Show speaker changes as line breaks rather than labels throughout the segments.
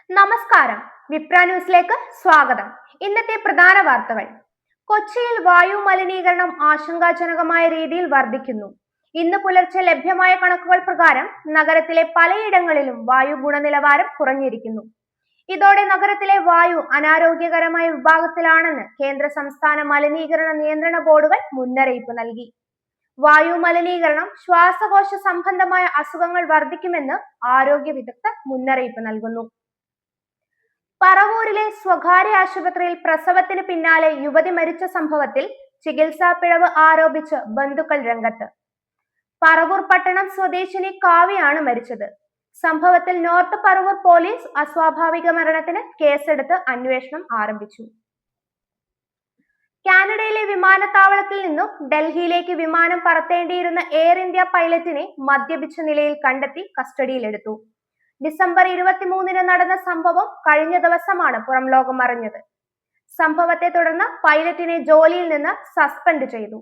നമസ്കാരം, വിപ്ര ന്യൂസിലേക്ക് സ്വാഗതം. ഇന്നത്തെ പ്രധാന വാർത്തകൾ. കൊച്ചിയിൽ വായു മലിനീകരണം ആശങ്കാജനകമായ രീതിയിൽ വർദ്ധിക്കുന്നു. ഇന്ന് പുലർച്ചെ ലഭ്യമായ കണക്കുകൾ പ്രകാരം നഗരത്തിലെ പലയിടങ്ങളിലും വായു ഗുണനിലവാരം കുറഞ്ഞിരിക്കുന്നു. ഇതോടെ നഗരത്തിലെ വായു അനാരോഗ്യകരമായ വിഭാഗത്തിലാണെന്ന് കേന്ദ്ര സംസ്ഥാന മലിനീകരണ നിയന്ത്രണ ബോർഡുകൾ മുന്നറിയിപ്പ് നൽകി. വായു മലിനീകരണം ശ്വാസകോശ സംബന്ധമായ അസുഖങ്ങൾ വർദ്ധിക്കുമെന്ന് ആരോഗ്യ വിദഗ്ധർ മുന്നറിയിപ്പ് നൽകുന്നു. പറവൂരിലെ സ്വകാര്യ ആശുപത്രിയിൽ പ്രസവത്തിന് പിന്നാലെ യുവതി മരിച്ച സംഭവത്തിൽ ചികിത്സാ പിഴവ് ആരോപിച്ച് ബന്ധുക്കൾ രംഗത്ത്. പറവൂർ പട്ടണം സ്വദേശിനി കാവ്യയാണ് മരിച്ചത്. സംഭവത്തിൽ നോർത്ത് പറവൂർ പോലീസ് അസ്വാഭാവിക മരണത്തിന് കേസെടുത്ത് അന്വേഷണം ആരംഭിച്ചു. കാനഡയിലെ വിമാനത്താവളത്തിൽ നിന്നും ഡൽഹിയിലേക്ക് വിമാനം പറത്തേണ്ടിയിരുന്ന എയർ ഇന്ത്യ പൈലറ്റിനെ മദ്യപിച്ച നിലയിൽ കണ്ടെത്തി കസ്റ്റഡിയിലെടുത്തു. ഡിസംബർ 23-ന് നടന്ന സംഭവം കഴിഞ്ഞ ദിവസമാണ് പുറം ലോകം അറിഞ്ഞത്. സംഭവത്തെ തുടർന്ന് പൈലറ്റിനെ ജോലിയിൽ നിന്ന് സസ്പെൻഡ് ചെയ്തു.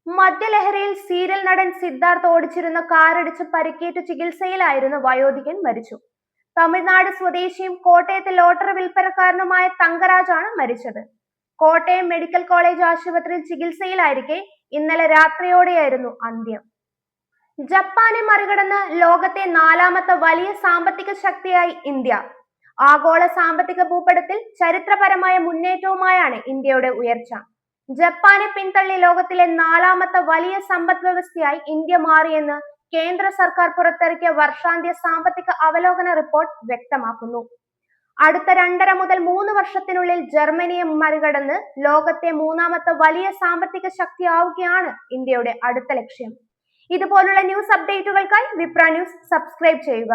മദ്യലഹരിയിൽ സീരിയൽ നടൻ സിദ്ധാർത്ഥ് ഓടിച്ചിരുന്ന കാറിടിച്ച് പരിക്കേറ്റ് ചികിത്സയിലായിരുന്ന വയോധികൻ മരിച്ചു. തമിഴ്നാട് സ്വദേശിയും കോട്ടയത്തെ ലോട്ടറി വിൽപ്പനക്കാരനുമായ തങ്കരാജാണ് മരിച്ചത്. കോട്ടയം മെഡിക്കൽ കോളേജ് ആശുപത്രിയിൽ ചികിത്സയിലായിരിക്കെ ഇന്നലെ രാത്രിയോടെയായിരുന്നു അന്ത്യം. ജപ്പാനെ മറികടന്ന് ലോകത്തെ 4ാമത്തെ വലിയ സാമ്പത്തിക ശക്തിയായി ഇന്ത്യ. ആഗോള സാമ്പത്തിക ഭൂപടത്തിൽ ചരിത്രപരമായ മുന്നേറ്റവുമായാണ് ഇന്ത്യയുടെ ഉയർച്ച. ജപ്പാനെ പിന്തള്ളി ലോകത്തിലെ 4ാമത്തെ വലിയ സമ്പദ് വ്യവസ്ഥയായി ഇന്ത്യ മാറിയെന്ന് കേന്ദ്ര സർക്കാർ പുറത്തിറക്കിയ വർഷാന്ത്യ സാമ്പത്തിക അവലോകന റിപ്പോർട്ട് വ്യക്തമാക്കുന്നു. അടുത്ത 2.5 മുതൽ 3 വർഷത്തിനുള്ളിൽ ജർമ്മനിയെ മറികടന്ന് ലോകത്തെ 3ാമത്തെ വലിയ സാമ്പത്തിക ശക്തിയാവുകയാണ് ഇന്ത്യയുടെ അടുത്ത ലക്ഷ്യം. ഇതുപോലുള്ള ന്യൂസ് അപ്ഡേറ്റുകൾക്കായി വിപ്ര ന്യൂസ് സബ്സ്ക്രൈബ് ചെയ്യുക.